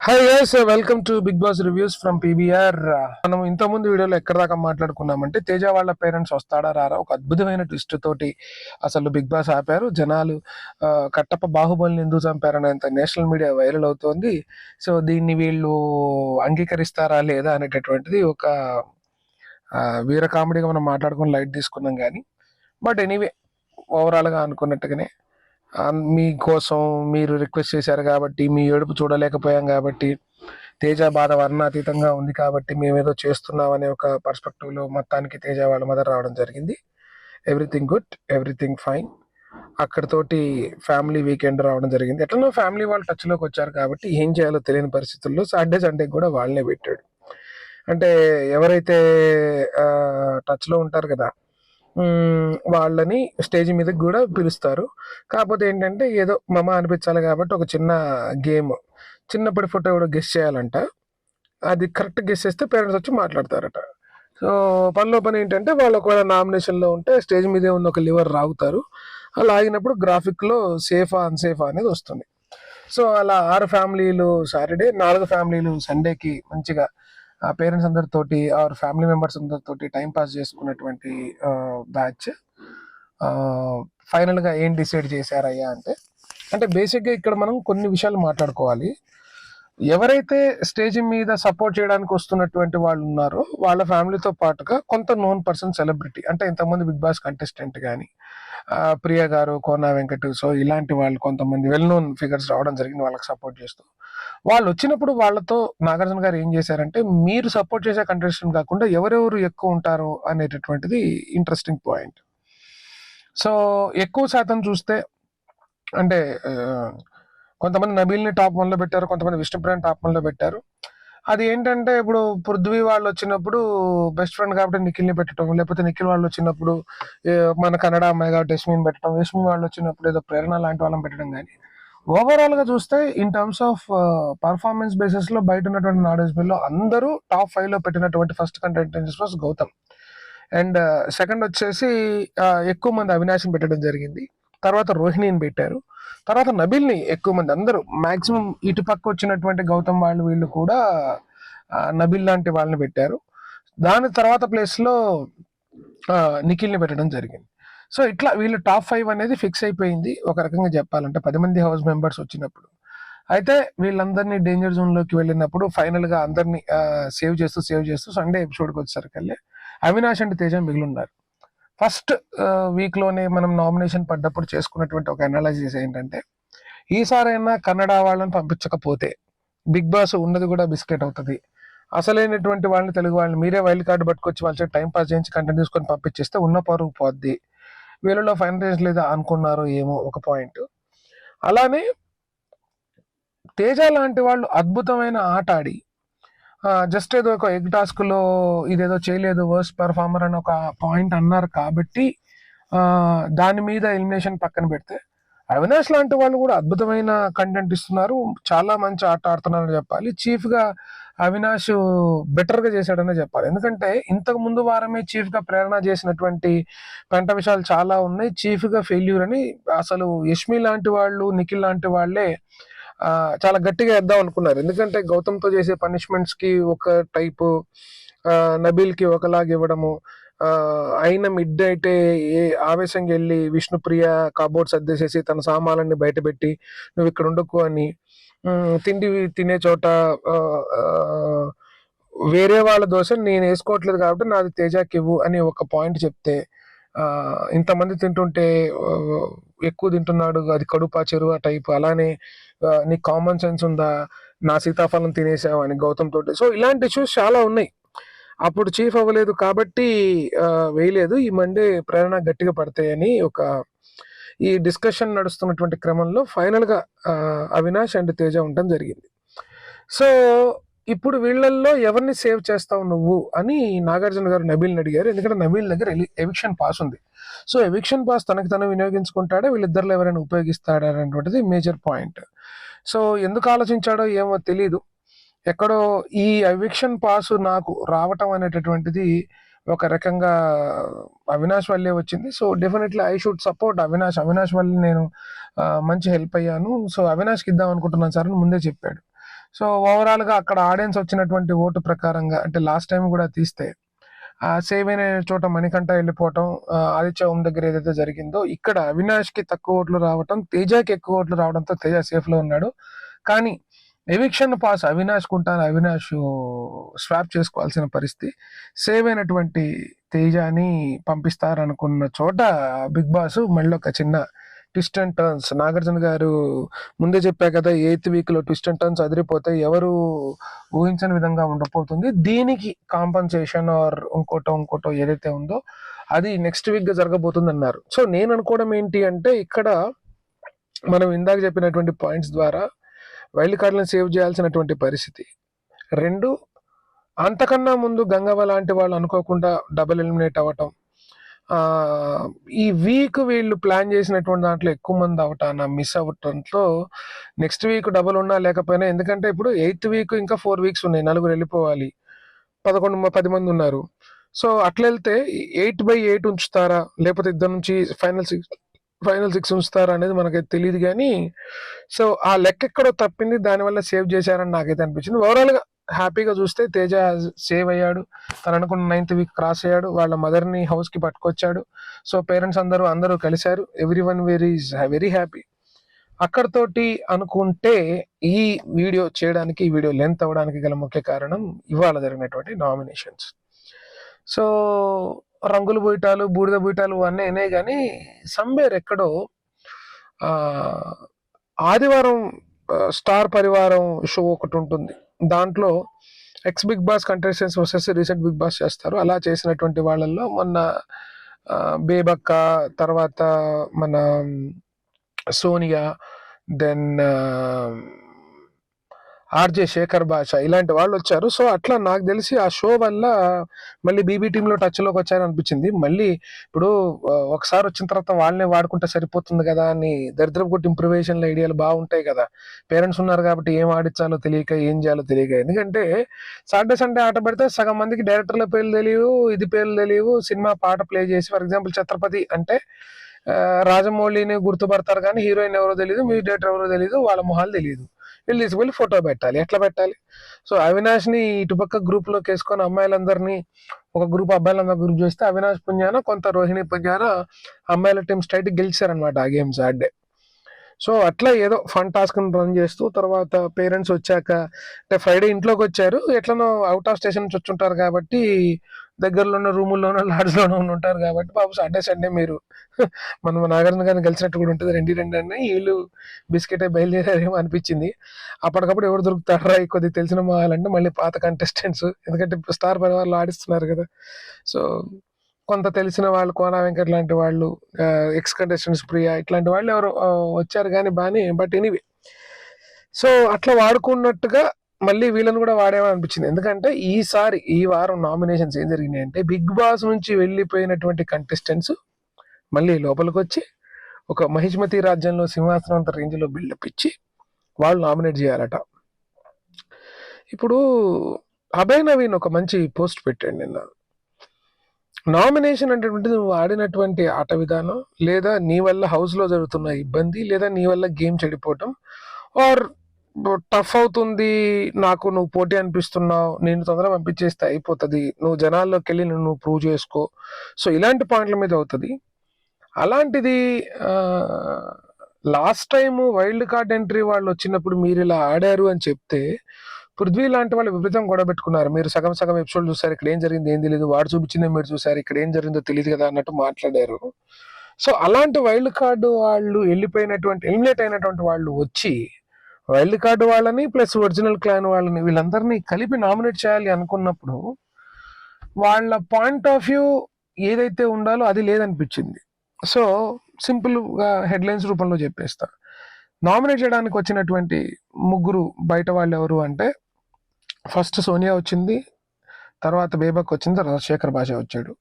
Hi guys, welcome to Bigg Boss reviews from PBR. మనం ఇంతకుముందు వీడియోలో ఎక్కడ దాకా మాట్లాడుకున్నామంటే తేజ వాళ్ళ పేరెంట్స్ వస్తాడా రారా ఒక అద్భుతమైన ట్విస్ట్ తోటి అసలు బిగ్ బాస్ ఆపారు. జనాలు కట్టప్ప బాహుబలిని ఎందుకు చంపారనేంత నేషనల్ మీడియా వైరల్ అవుతోంది. సో దీన్ని వీళ్ళు అంగీకరిస్తారా లేదా అనేటటువంటిది ఒక వీర కామెడీగా మనం మాట్లాడుకుని లైట్ తీసుకున్నాం. కానీ బట్ ఎనీవే, ఓవరాల్గా అనుకున్నట్టుగానే మీకోసం మీరు రిక్వెస్ట్ చేశారు కాబట్టి, మీ ఏడుపు చూడలేకపోయాం కాబట్టి, తేజ బాధ వర్ణాతీతంగా ఉంది కాబట్టి మేమేదో చేస్తున్నాం అనే ఒక పర్స్పెక్టివ్లో మొత్తానికి తేజ వాళ్ళ మదర్ రావడం జరిగింది. Everything good, everything fine. అక్కడతోటి ఫ్యామిలీ వీకెండ్ రావడం జరిగింది. ఎట్లనో ఫ్యామిలీ వాళ్ళు టచ్లోకి వచ్చారు కాబట్టి ఏం చేయాలో తెలియని పరిస్థితుల్లో సాటర్డే సండే కూడా వాళ్ళనే పెట్టాడు. అంటే ఎవరైతే టచ్లో ఉంటారు కదా, వాళ్ళని స్టేజ్ మీదకి కూడా పిలుస్తారు. కాకపోతే ఏంటంటే ఏదో మమ అనిపించాలి కాబట్టి ఒక చిన్న గేమ్, చిన్నప్పటి ఫోటో కూడా గెస్ చేయాలంట. అది కరెక్ట్ గెస్ చేస్తే పేరెంట్స్ వచ్చి మాట్లాడతారట. సో పనిలో పని ఏంటంటే వాళ్ళు ఒకవేళ నామినేషన్లో ఉంటే స్టేజ్ మీదే ఉన్న ఒక లివర్ రాగుతారు. అలా ఆగినప్పుడు గ్రాఫిక్లో సేఫా అన్సేఫా అనేది వస్తుంది. సో అలా 6 ఫ్యామిలీలు సాటర్డే, 4 ఫ్యామిలీలు సండేకి మంచిగా ఆ పేరెంట్స్ అందరితోటి ఆర్ ఫ్యామిలీ మెంబర్స్ అందరితోటి టైం పాస్ చేసుకున్నటువంటి బ్యాచ్. ఫైనల్గా ఏం డిసైడ్ చేశారయ్యా అంటే బేసిక్గా ఇక్కడ మనం కొన్ని విషయాలు మాట్లాడుకోవాలి. ఎవరైతే స్టేజ్ మీద సపోర్ట్ చేయడానికి వస్తున్నటువంటి వాళ్ళు ఉన్నారో వాళ్ళ ఫ్యామిలీతో పాటుగా కొంత నోన్ పర్సన్ సెలబ్రిటీ, అంటే ఇంతకుముందు బిగ్ బాస్ కంటెస్టెంట్ కానీ ప్రియా గారు, కోనా వెంకట్, సో ఇలాంటి వాళ్ళు కొంతమంది వెల్ నోన్ ఫిగర్స్ రావడం జరిగింది వాళ్ళకి సపోర్ట్ చేస్తూ. వాళ్ళు వచ్చినప్పుడు వాళ్ళతో నాగార్జున గారు ఏం చేశారంటే, మీరు సపోర్ట్ చేసే కంటెస్టెంట్ కాకుండా ఎవరెవరు ఎక్కువ ఉంటారు అనేటటువంటిది ఇంట్రెస్టింగ్ పాయింట్. సో ఎక్కువ శాతం చూస్తే అంటే కొంతమంది నబీల్ని టాప్ 1లో పెట్టారు, కొంతమంది విష్ణుప్రియని టాప్ 1లో పెట్టారు. అది ఏంటంటే ఇప్పుడు పృథ్వీ వాళ్ళు వచ్చినప్పుడు బెస్ట్ ఫ్రెండ్ కాబట్టి నిఖిల్ని పెట్టడం, లేకపోతే నిఖిల్ వాళ్ళు వచ్చినప్పుడు మన కన్నడ అమ్మాయి కాబట్టి యశ్మిని పెట్టడం, యశ్మి వాళ్ళు వచ్చినప్పుడు ఏదో ప్రేరణ లాంటి వాళ్ళని పెట్టడం. కానీ ఓవరాల్గా చూస్తే ఇన్ టర్మ్స్ ఆఫ్ పర్ఫార్మెన్స్ బేసిస్లో బయట ఉన్నటువంటి నాడేజ్లో అందరూ టాప్ 5లో పెట్టినటువంటి first contestant was Gautham. And second వచ్చేసి ఎక్కువ మంది అవినాష్ని పెట్టడం జరిగింది. తర్వాత రోహిణిని పెట్టారు. తర్వాత నబిల్ని ఎక్కువ మంది అందరూ మ్యాక్సిమం ఇటు పక్క వచ్చినటువంటి గౌతమ్ వాళ్ళు వీళ్ళు కూడా నబిల్ లాంటి వాళ్ళని పెట్టారు. దాని తర్వాత ప్లేస్లో నిఖిల్ని పెట్టడం జరిగింది. సో ఇట్లా వీళ్ళు టాప్ 5 అనేది ఫిక్స్ అయిపోయింది ఒక రకంగా చెప్పాలంటే 10 మంది హౌస్ మెంబర్స్ వచ్చినప్పుడు. అయితే వీళ్ళందరినీ డేంజర్ జోన్లోకి వెళ్ళినప్పుడు ఫైనల్గా అందరినీ సేవ్ చేస్తూ సండే ఎపిసోడ్కి వచ్చేసరికల్లే అవినాష్ అండ్ తేజ మిగిలిన్నారు. ఫస్ట్ వీక్లోనే మనం నామినేషన్ పడ్డప్పుడు చేసుకున్నటువంటి ఒక అనాలసిస్ ఏంటంటే, ఈసారైనా కన్నడ వాళ్ళని పంపించకపోతే బిగ్ బాస్ ఉన్నది కూడా బిస్కెట్ అవుతుంది. అసలైనటువంటి వాళ్ళని, తెలుగు వాళ్ళని మీరే వైల్డ్ కార్డు పట్టుకొచ్చి వాళ్ళ టైం పాస్ చేయించి కంటెంట్ తీసుకొని పంపించేస్తే ఉన్న పరువు పోద్ది. వీళ్ళలో ఫైనలైజ్ లేదా అనుకున్నారో ఏమో ఒక పాయింట్. అలానే తేజ లాంటి వాళ్ళు అద్భుతమైన ఆట ఆడి జస్ట్ ఏదో ఒక ఎగ్ టాస్క్లో ఇదేదో చేయలేదు, వర్స్ట్ పెర్ఫార్మర్ అని ఒక పాయింట్ అన్నారు కాబట్టి దాని మీద ఎలిమినేషన్ పక్కన పెడితే అవినాష్ లాంటి వాళ్ళు కూడా అద్భుతమైన కంటెంట్ ఇస్తున్నారు, చాలా మంచి ఆట ఆడుతున్నారని చెప్పాలి. చీఫ్గా అవినాష్ బెటర్గా చేశాడనే చెప్పాలి. ఎందుకంటే ఇంతకు ముందు వారమే చీఫ్గా ప్రేరణ చేసినటువంటి పెంట విషయాలు చాలా ఉన్నాయి. చీఫ్గా ఫెయిల్యూర్ అని అసలు యష్మి లాంటి వాళ్ళు, నిఖిల్ లాంటి వాళ్ళే చాలా గట్టిగా వేద్దాం అనుకున్నారు. ఎందుకంటే గౌతమ్తో చేసే పనిష్మెంట్స్కి ఒక టైపు, నబీల్కి ఒకలాగా ఇవ్వడము, అయిన మిడ్ అయితే ఆవేశంగా వెళ్ళి విష్ణుప్రియ కాబోర్డ్ సర్దేసేసి తన సామాన్లన్నీ బయటపెట్టి నువ్వు ఇక్కడ ఉండకు అని, తిండి తినే చోట వేరే వాళ్ళ దోశ నేను వేసుకోవట్లేదు కాబట్టి నాది తేజాకి ఇవ్వు అని ఒక పాయింట్ చెప్తే, ఇంతమంది తింటుంటే ఎక్కువ తింటున్నాడు, అది కడుపా చెరువు టైప్. అలానే నీకు కామన్ సెన్స్ ఉందా, నా సీతాఫలం తినేసావు అని గౌతమ్ తోటి. సో ఇలాంటి ఇష్యూస్ చాలా ఉన్నాయి. అప్పుడు చీఫ్ అవ్వలేదు కాబట్టి వేయలేదు, ఈ మండే ప్రేరణ గట్టిగా పడతాయని ఒక ఈ డిస్కషన్ నడుస్తున్నటువంటి క్రమంలో ఫైనల్గా అవినాష్ అండ్ తేజ ఉండటం జరిగింది. సో ఇప్పుడు వీళ్ళల్లో ఎవరిని సేవ్ చేస్తావు నువ్వు అని నాగార్జున గారు నబీల్ని అడిగారు. ఎందుకంటే నబీల్ దగ్గర ఎవిక్షన్ పాస్ ఉంది. సో ఎవిక్షన్ పాస్ తనకు తను వినియోగించుకుంటాడా, వీళ్ళిద్దరిలో ఎవరైనా ఉపయోగిస్తాడా అనేటువంటిది మేజర్ పాయింట్. సో ఎందుకు ఆలోచించాడో ఏమో తెలీదు. ఎక్కడో ఈ ఎవిక్షన్ పాస్ నాకు రావటం అనేటటువంటిది ఒక రకంగా అవినాష్ వల్లే వచ్చింది. So definitely I should support Avinash వల్ల నేను మంచి హెల్ప్ అయ్యాను, సో అవినాష్కి ఇద్దాం అనుకుంటున్నాను సార్ అని ముందే చెప్పాడు. సో ఓవరాల్గా అక్కడ ఆడియన్స్ వచ్చినటువంటి ఓటు ప్రకారంగా అంటే లాస్ట్ టైం కూడా తీస్తే సేవ్ అయిన చోట మణికంఠ వెళ్ళిపోవటం, ఆదిత్య ఓం దగ్గర ఏదైతే జరిగిందో ఇక్కడ అవినాష్కి తక్కువ ఓట్లు రావటం, తేజకి ఎక్కువ ఓట్లు రావడంతో తేజ సేఫ్లో ఉన్నాడు. కానీ ఎవిక్షన్ పాస్ అవినాష్ కుంటాను, అవినాష్ స్వాప్ చేసుకోవాల్సిన పరిస్థితి. సేవ్ అయినటువంటి తేజాని పంపిస్తారనుకున్న చోట బిగ్ బాస్ మళ్ళీ ఒక చిన్న ట్విస్ట్ అండ్ టర్న్స్. నాగార్జున గారు ముందే చెప్పా కదా, 8th వీక్లో ట్విస్ట్ అండ్ టర్న్స్ అదిరిపోతే ఎవరు ఊహించని విధంగా ఉండబోతుంది. దీనికి కాంపన్సేషన్ ఆర్ ఇంకోటో ఏదైతే ఉందో అది నెక్స్ట్ వీక్గా జరగబోతుంది అన్నారు. సో నేను అనుకోవడం ఏంటి అంటే, ఇక్కడ మనం ఇందాక చెప్పినటువంటి పాయింట్స్ ద్వారా వైల్డ్ కార్డులను సేవ్ చేయాల్సినటువంటి పరిస్థితి. 2, అంతకన్నా ముందు గంగవ్వ లాంటి వాళ్ళు అనుకోకుండా డబుల్ ఎలిమినేట్ అవ్వటం. ఈ వీక్ వీళ్ళు ప్లాన్ చేసినటువంటి దాంట్లో ఎక్కువ మంది అవటాన మిస్ అవ్వటంతో నెక్స్ట్ వీక్ డబుల్ ఉన్నా లేకపోయినా, ఎందుకంటే ఇప్పుడు 8th వీక్ ఇంకా 4 వీక్స్ ఉన్నాయి, 4 వెళ్ళిపోవాలి, 10 మంది ఉన్నారు. సో అట్లా వెళ్తే 8/8 ఉంచుతారా, లేకపోతే ఇద్దరు నుంచి ఫైనల్ 6 ఉంచుతారా అనేది మనకైతే తెలియదు. కానీ సో ఆ లెక్క ఎక్కడో తప్పింది, దానివల్ల సేవ్ చేశారని నాకైతే అనిపించింది. ఓవరాల్గా హ్యాపీగా చూస్తే తేజ సేవ్ అయ్యాడు, తను అనుకున్న 9th వీక్ క్రాస్ అయ్యాడు, వాళ్ళ మదర్ని హౌస్కి పట్టుకొచ్చాడు. సో పేరెంట్స్ అందరూ కలిశారు, ఎవ్రీవన్ వెరీ హ్యాపీ. అక్కడతోటి అనుకుంటే ఈ వీడియో చేయడానికి, ఈ వీడియో లెంత్ అవ్వడానికి గల ముఖ్య కారణం ఇవాళ జరిగినటువంటి నామినేషన్స్. సో రంగులు బూటాలు, బూడిద బూటాలు అన్నీ అయినాయి, కానీ సంబేర్ ఎక్కడో ఆదివారం స్టార్ పరివారం షో ఒకటి ఉంటుంది, దాంట్లో ex Bigg Boss contestants versus recent Bigg Boss చేస్తారు. అలా చేసినటువంటి వాళ్ళల్లో మొన్న బేబక్క, తర్వాత మన సోనియా, దెన్ ఆర్జే శేఖర్ భాష, ఇలాంటి వాళ్ళు వచ్చారు. సో అట్లా నాకు తెలిసి ఆ షో వల్ల మళ్ళీ బీబీ టీంలో టచ్లోకి వచ్చారని అనిపించింది. మళ్ళీ ఇప్పుడు ఒకసారి వచ్చిన తర్వాత వాళ్ళనే వాడుకుంటే సరిపోతుంది కదా అని దరిద్రపు కొట్టి ఇంప్రూవేషన్ల ఐడియాలు బాగుంటాయి కదా. పేరెంట్స్ ఉన్నారు కాబట్టి ఏం ఆడించాలో తెలియక, ఏం చేయాలో తెలియక. ఎందుకంటే సాటర్డే సండే ఆట పెడితే సగం మందికి డైరెక్టర్ల పేర్లు తెలియవు, ఇది పేర్లు తెలియవు. సినిమా పాట ప్లే చేసి, ఫర్ ఎగ్జాంపుల్ ఛత్రపతి అంటే రాజమౌళిని గుర్తుపడతారు కానీ హీరోయిన్ ఎవరో తెలియదు, మ్యూజిక్ డైరెక్టర్ ఎవరో తెలియదు, వాళ్ళ మొహాలు తెలియదు. వీళ్ళు తీసుకెళ్ళి ఫోటో పెట్టాలి, ఎట్లా పెట్టాలి? సో అవినాష్ని ఇటుపక్క గ్రూప్లోకి వేసుకొని అమ్మాయిలందరినీ ఒక గ్రూప్, అబ్బాయిలందరూ గ్రూప్ చేస్తే అవినాష్ పుంజాన, కొంత రోహిణి పుంజాన అమ్మాయిల టీం స్ట్రైట్ గెలిచారనమాట ఆ గేమ్ సాటర్డే. సో అట్లా ఏదో ఫన్ టాస్క్ని రన్ చేస్తూ, తర్వాత పేరెంట్స్ వచ్చాక అంటే ఫ్రైడే ఇంట్లోకి వచ్చారు, ఎట్లనో అవుట్ ఆఫ్ స్టేషన్ నుంచి వచ్చుంటారు కాబట్టి దగ్గరలో ఉన్న రూముల్లోనో లాడ్జ్లోనో ఉంటారు కాబట్టి బాబు సండే మీరు మనం నాగార్జున గారిని కలిసినట్టు కూడా ఉంటుంది, రెండు అని వీళ్ళు బిస్కెట్ బయలుదేరారేమో అనిపించింది. అప్పటికప్పుడు ఎవరు దొరుకుతారా కొద్దిగా తెలిసిన మాలంటే మళ్ళీ పాత కంటెస్టెంట్స్, ఎందుకంటే స్టార్ పరివార్లు ఆడిస్తున్నారు కదా. సో కొంత తెలిసిన వాళ్ళు, కోనా వెంకట్ లాంటి వాళ్ళు, ఎక్స్ కంటెస్టెంట్స్ ప్రియా, ఇట్లాంటి వాళ్ళు ఎవరు వచ్చారు కానీ బాగానే. బట్ ఎనీవే, సో అట్లా వాడుకున్నట్టుగా మళ్ళీ వీళ్ళని కూడా వాడేమని అనిపించింది. ఎందుకంటే ఈ వారం నామినేషన్స్ ఏం జరిగినాయి అంటే, బిగ్ బాస్ నుంచి వెళ్ళిపోయినటువంటి కంటెస్టెంట్స్ మళ్ళీ లోపలికి వచ్చి ఒక మహిష్మతి రాజ్యంలో సింహాసనం అంత రేంజ్లో బిల్డప్ ఇచ్చి వాళ్ళు నామినేట్ చేయాలట. ఇప్పుడు అభయ్ నవీన్ ఒక మంచి పోస్ట్ పెట్టాడు నిన్న. నామినేషన్ అనేటువంటిది నువ్వు ఆడినటువంటి ఆట విధానం, లేదా నీ వల్ల హౌస్లో జరుగుతున్న ఇబ్బంది, లేదా నీ వల్ల గేమ్ చెడిపోవటం, ఆర్ టఫ్ అవుతుంది నాకు, నువ్వు పోటీ అనిపిస్తున్నావు, నేను తొందరగా పంపించేస్తే అయిపోతుంది, నువ్వు జనాల్లోకి వెళ్ళి నువ్వు ప్రూవ్ చేసుకో. సో ఇలాంటి పాయింట్ల మీద అవుతుంది. అలాంటిది last time wild card entry వాళ్ళు వచ్చినప్పుడు మీరు ఇలా ఆడారు అని చెప్తే, పృథ్వీ లాంటి వాళ్ళు విపరీతం గొడవ పెట్టుకున్నారు. మీరు సగం ఎపిసోడ్ చూసారు, ఇక్కడ ఏం జరిగింది ఏం తెలియదు, వాడు చూపించిందే మీరు చూసారు, ఇక్కడ ఏం జరిగిందో తెలియదు కదా అన్నట్టు మాట్లాడారు. సో అలాంటి వైల్డ్ కార్డు వాళ్ళు ఎలిమినేట్ అయినటువంటి వాళ్ళు వచ్చి వైల్డ్ కార్డు వాళ్ళని ప్లస్ ఒరిజినల్ క్లాన్ వాళ్ళని వీళ్ళందరినీ కలిపి నామినేట్ చేయాలి అనుకున్నప్పుడు వాళ్ళ పాయింట్ ఆఫ్ వ్యూ ఏదైతే ఉండాలో అది లేదనిపించింది. సో సింపుల్గా హెడ్లైన్స్ రూపంలో చెప్పేస్తా. నామినేట్ చేయడానికి వచ్చినటువంటి ముగ్గురు బయట వాళ్ళు ఎవరు అంటే, ఫస్ట్ సోనియా వచ్చింది, తర్వాత బేబక్ వచ్చింది, తర్వాత శేఖర్ భాష వచ్చాడు.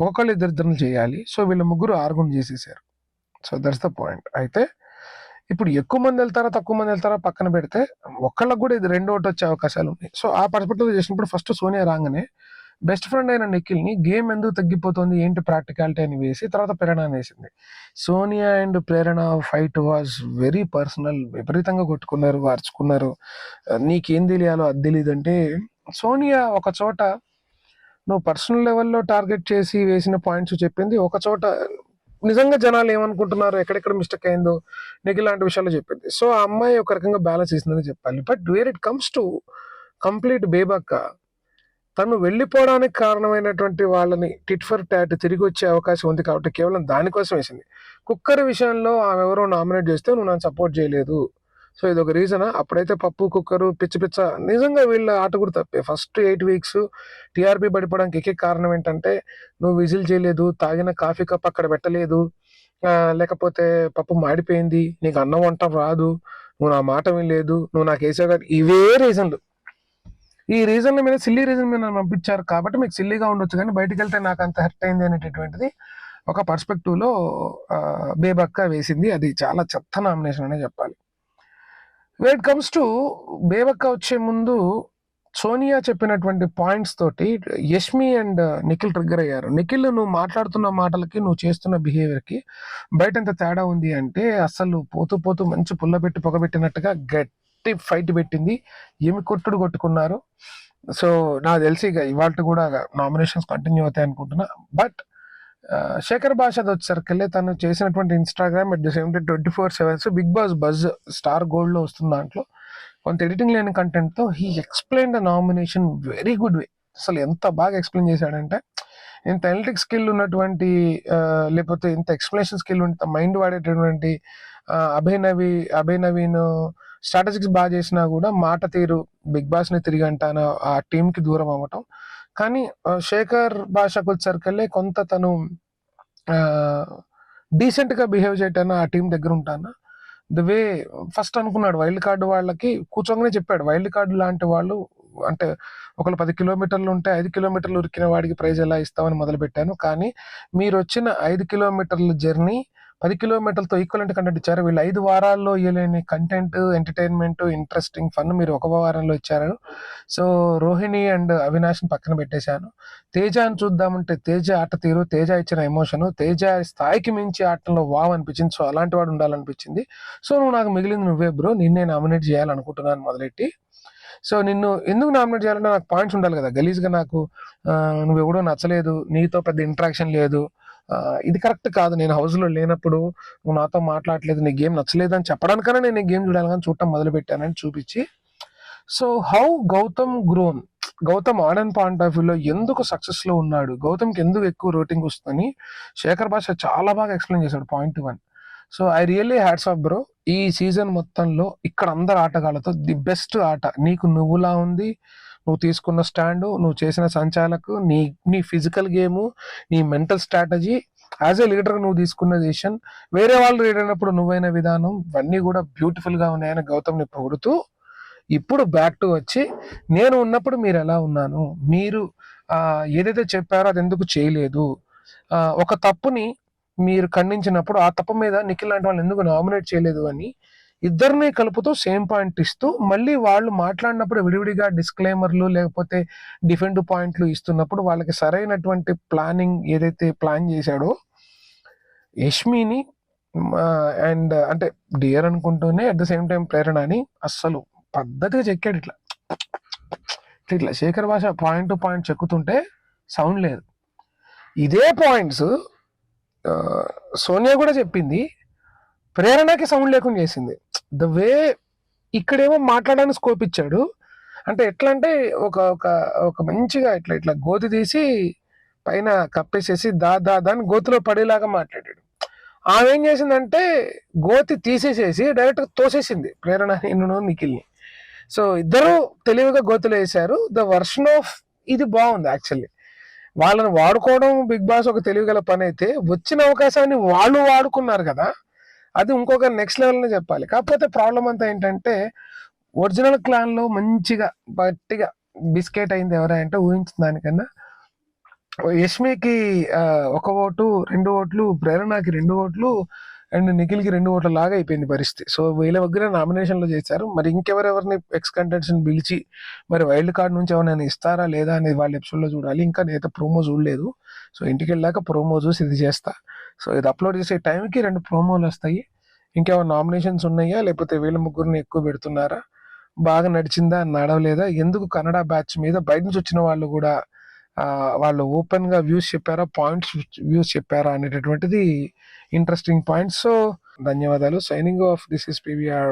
ఒకళ్ళు ఇద్దరిద్దరు చేయాలి. సో వీళ్ళు ముగ్గురు ఆరుగురు చేసేసారు. So that's the point. అయితే ఇప్పుడు ఎక్కువ మంది వెళ్తారా తక్కువ మంది వెళ్తారా పక్కన పెడితే, ఒక్కళ్ళకి కూడా ఇది 2 ఓటు వచ్చే అవకాశాలు ఉన్నాయి. సో ఆ పర్స్పెక్టివ్ చేసినప్పుడు ఫస్ట్ సోనియా రాగానే బెస్ట్ ఫ్రెండ్ అయిన నిఖిల్ని గేమ్ ఎందుకు తగ్గిపోతుంది ఏంటి ప్రాక్టికాలిటీ అని వేసి తర్వాత ప్రేరణ వేసింది. Sonia and Prerana fight was very personal. విపరీతంగా కొట్టుకున్నారు, అరుచుకున్నారు. నీకేం తెలియాలో అది తెలియదు అంటే సోనియా ఒక చోట నువ్వు పర్సనల్ లెవెల్లో టార్గెట్ చేసి వేసిన పాయింట్స్ చెప్పింది, ఒక చోట నిజంగా జనాలు ఏమనుకుంటున్నారు, ఎక్కడెక్కడ మిస్టేక్ అయిందో నీకు ఇలాంటి విషయాలు చెప్పింది. సో ఆ అమ్మాయి ఒక రకంగా బ్యాలెన్స్ చేసిందని చెప్పాలి. But where it comes to complete Bebakka, తను వెళ్ళిపోవడానికి కారణమైనటువంటి వాళ్ళని టిట్ ఫర్ టాట్ తిరిగి వచ్చే అవకాశం ఉంది కాబట్టి కేవలం దానికోసం వేసింది. కుక్కర్ విషయంలో ఆమె ఎవరో నామినేట్ చేస్తే నువ్వు నన్ను సపోర్ట్ చేయలేదు, సో ఇది ఒక రీజనా? అప్పుడైతే పప్పు కుక్కరు పిచ్చ పిచ్చ నిజంగా వీళ్ళ ఆట కూడా తప్పే. ఫస్ట్ 8 వీక్స్ టీఆర్పీ పడిపోవడానికి ఏకే కారణం ఏంటంటే నువ్వు విజిల్ చేయలేదు, తాగిన కాఫీ కప్ అక్కడ పెట్టలేదు, లేకపోతే పప్పు మాడిపోయింది, నీకు అన్నం వంట రాదు, నువ్వు నా మాట వినలేదు, నువ్వు నాకు వేసావు కాదు. ఇవే రీజన్లు. ఈ రీజన్ల మీద సిల్లీ రీజన్ మీద నన్ను పంపించారు కాబట్టి మీకు సిల్లీగా ఉండొచ్చు, కానీ బయటికి వెళ్తే నాకు అంత హర్ట్ అయింది అనేటటువంటిది ఒక పర్స్పెక్టివ్లో బేబక్క వేసింది. అది చాలా చెత్త నామినేషన్ అనే చెప్పాలి. వెన్ ఇట్ కమ్స్ టు బేబక్క వచ్చే ముందు సోనియా చెప్పినటువంటి పాయింట్స్ తోటి యష్మి అండ్ నిఖిల్ ట్రిగ్గర్ అయ్యారు. నిఖిల్, నువ్వు మాట్లాడుతున్న మాటలకి నువ్వు చేస్తున్న బిహేవియర్కి బయట ఎంత తేడా ఉంది అంటే అసలు పోతూ పోతూ మంచి పుల్లబెట్టి పొగబెట్టినట్టుగా గట్టి ఫైట్ పెట్టింది, ఏమి కొట్టుడు కొట్టుకున్నారు. సో నాకు తెలిసి ఇక ఇవాళ కూడా నామినేషన్స్ కంటిన్యూ అవుతాయి అనుకుంటున్నా. బట్ శేఖర్ భాష వచ్చేసరికి తను చేసినటువంటి Instagram at the same time 24/7 Bigg Boss buzz star గోల్డ్లో వస్తుంది. దాంట్లో కొంత ఎడిటింగ్ లేని కంటెంట్తో he explain the nomination very good way. అసలు ఎంత బాగా ఎక్స్ప్లెయిన్ చేశాడంటే, ఇంత ఎనలిటిక్ స్కిల్ ఉన్నటువంటి లేకపోతే ఇంత ఎక్స్ప్లెనేషన్ స్కిల్ ఇంత మైండ్ వాడేటటువంటి అభయ్ నవీన్ స్ట్రాటజిక్స్ బాగా చేసినా కూడా మాట తీరు బిగ్ బాస్ని తిరిగి అంటాను ఆ టీంకి దూరం అవ్వటం. కానీ శేఖర్ భాషకు వచ్చేసరికల్లే కొంత తను డీసెంట్గా బిహేవ్ చేయటాను, ఆ టీం దగ్గర ఉంటాను. ద వే ఫస్ట్ అనుకున్నాడు వైల్డ్ కార్డు వాళ్ళకి కూర్చోగానే చెప్పాడు, వైల్డ్ కార్డు లాంటి వాళ్ళు అంటే ఒకళ్ళు 10 కిలోమీటర్లు ఉంటే 5 కిలోమీటర్లు ఉరికిన వాడికి ప్రైజ్ ఎలా ఇస్తామని మొదలుపెట్టాను, కానీ మీరు వచ్చిన 5 కిలోమీటర్ల జర్నీ 10 కిలోమీటర్లతో ఈక్వలెంట్ కంటెంట్ ఇచ్చారు. వీళ్ళు 5 వారాల్లో ఇవ్వలేని కంటెంట్, ఎంటర్టైన్మెంట్, ఇంట్రెస్టింగ్ ఫన్ మీరు ఒక వారంలో ఇచ్చారు. సో రోహిణి అండ్ అవినాష్ని పక్కన పెట్టేశాను. తేజాని చూద్దామంటే తేజ ఆట తీరు, తేజ ఇచ్చిన ఎమోషను, తేజ స్థాయికి మించి ఆటలో వావ్ అనిపించింది. సో అలాంటి వాడు ఉండాలనిపించింది. సో నువ్వు నాకు మిగిలింది నువ్వే బ్రో, నిన్నే నామినేట్ చేయాలనుకుంటున్నాను మొదలెట్టి. సో నిన్ను ఎందుకు నామినేట్ చేయాలంటే నాకు పాయింట్స్ ఉండాలి కదా. గలీజ్గా నాకు నువ్వెవడో నచ్చలేదు, నీతో పెద్ద ఇంట్రాక్షన్ లేదు, ఇది కరెక్ట్ కాదు. నేను హౌస్లో లేనప్పుడు నువ్వు నాతో మాట్లాడలేదు, నీ గేమ్ నచ్చలేదు అని చెప్పడానికన్నా నేను ఈ గేమ్ చూడాలి కానీ చూడటం మొదలుపెట్టానని చూపించి. సో హౌ గౌతమ్ ఆడన్ పాయింట్ ఆఫ్ వ్యూలో ఎందుకు సక్సెస్లో ఉన్నాడు, గౌతమ్కి ఎందుకు ఎక్కువ రేటింగ్ వస్తుందని శేఖర్ భాష చాలా బాగా ఎక్స్ప్లెయిన్ చేశాడు point 1. So I really hats off bro. ఈ సీజన్ మొత్తంలో ఇక్కడ అందరు ఆటగాళ్ళతో ది బెస్ట్ ఆట నీకు నువ్వులా ఉంది. నువ్వు తీసుకున్న స్టాండు, నువ్వు చేసిన సంచాలకు, నీ ఫిజికల్ గేము, నీ mental strategy, as a leader నువ్వు తీసుకున్న డిసిషన్, వేరే వాళ్ళు లీడ్ అయినప్పుడు నువ్వైన విధానం, ఇవన్నీ కూడా బ్యూటిఫుల్గా ఉన్నాయని గౌతమ్ని పొగుడుతూ ఇప్పుడు బ్యాక్ టు వచ్చి నేను ఉన్నప్పుడు మీరు ఎలా ఉన్నాను, మీరు ఏదైతే చెప్పారో అది ఎందుకు చేయలేదు, ఒక తప్పుని మీరు ఖండించినప్పుడు ఆ తప్పు మీద నిఖిల్ లాంటి వాళ్ళు ఎందుకు నామినేట్ చేయలేదు అని ఇద్దరిని కలుపుతూ సేమ్ పాయింట్ ఇస్తూ మళ్ళీ వాళ్ళు మాట్లాడినప్పుడు విడివిడిగా డిస్క్లైమర్లు లేకపోతే డిఫెండ్ పాయింట్లు ఇస్తున్నప్పుడు వాళ్ళకి సరైనటువంటి ప్లానింగ్ ఏదైతే ప్లాన్ చేశాడో యష్మిని అండ్ అంటే డియర్ అనుకుంటూనే అట్ ద సేమ్ టైం ప్రేరణ అని అస్సలు పద్ధతిగా చెక్కాడు. ఇట్లా శేఖర్ భాష పాయింట్ టు పాయింట్ చెక్కుతుంటే సౌండ్ లేదు. ఇదే పాయింట్స్ సోనియా కూడా చెప్పింది, ప్రేరణకి సౌండ్ లేకుండా చేసింది. ద వే ఇక్కడేమో మాట్లాడడానికి స్కోప్ ఇచ్చాడు. అంటే ఎట్లా అంటే ఒక ఒక ఒక మంచిగా ఇట్లా ఇట్లా గోతి తీసి పైన కప్పేసేసి దాని గోతిలో పడేలాగా మాట్లాడాడు. ఆమె ఏం చేసిందంటే గోతి తీసేసేసి డైరెక్ట్గా తోసేసింది ప్రేరణ నిఖిల్ని. సో ఇద్దరు తెలివిగా గోతులు వేశారు. ద వర్షన్ ఆఫ్ ఇది బాగుంది యాక్చువల్లీ. వాళ్ళని వాడుకోవడం బిగ్ బాస్ ఒక తెలివిగల పని అయితే, వచ్చిన అవకాశాన్ని వాళ్ళు వాడుకున్నారు కదా, అది ఇంకొక నెక్స్ట్ లెవెల్ని చెప్పాలి. కాకపోతే ప్రాబ్లం అంతా ఏంటంటే ఒరిజినల్ క్లాన్లో మంచిగా గట్టిగా బిస్కెట్ అయింది ఎవరంటే ఊహించిన దానికన్నా యష్మికి 1 ఓటు, 2 ఓట్లు, ప్రేరణకి 2 ఓట్లు, అండ్ నిఖిల్కి 2 ఓట్ల లాగా అయిపోయింది పరిస్థితి. సో వీళ్ళ దగ్గర నామినేషన్లు చేశారు. మరి ఇంకెవరెవరిని ఎక్స్ కంటెంట్స్ని పిలిచి మరి వైల్డ్ కార్డ్ నుంచి ఎవరైనా ఇస్తారా లేదా అనేది వాళ్ళ ఎపిసోడ్లో చూడాలి. ఇంకా నేనైతే ప్రోమో చూడలేదు. సో ఇంటికి వెళ్ళాక ప్రోమో చూసి ఇది చేస్తా. సో ఇది అప్లోడ్ చేసే టైంకి 2 ప్రోమోలు వస్తాయి. ఇంకేమైనా నామినేషన్స్ ఉన్నాయా, లేకపోతే వీళ్ళ ముగ్గురిని ఎక్కువ పెడుతున్నారా, బాగా నడిచిందా నడవలేదా, ఎందుకు కన్నడ బ్యాచ్ మీద బయట నుంచి వచ్చిన వాళ్ళు కూడా వాళ్ళు ఓపెన్గా వ్యూస్ చెప్పారా, పాయింట్స్ వ్యూస్ చెప్పారా అనేటటువంటిది ఇంట్రెస్టింగ్ పాయింట్స్. సో ధన్యవాదాలు. Signing off, this is PVR.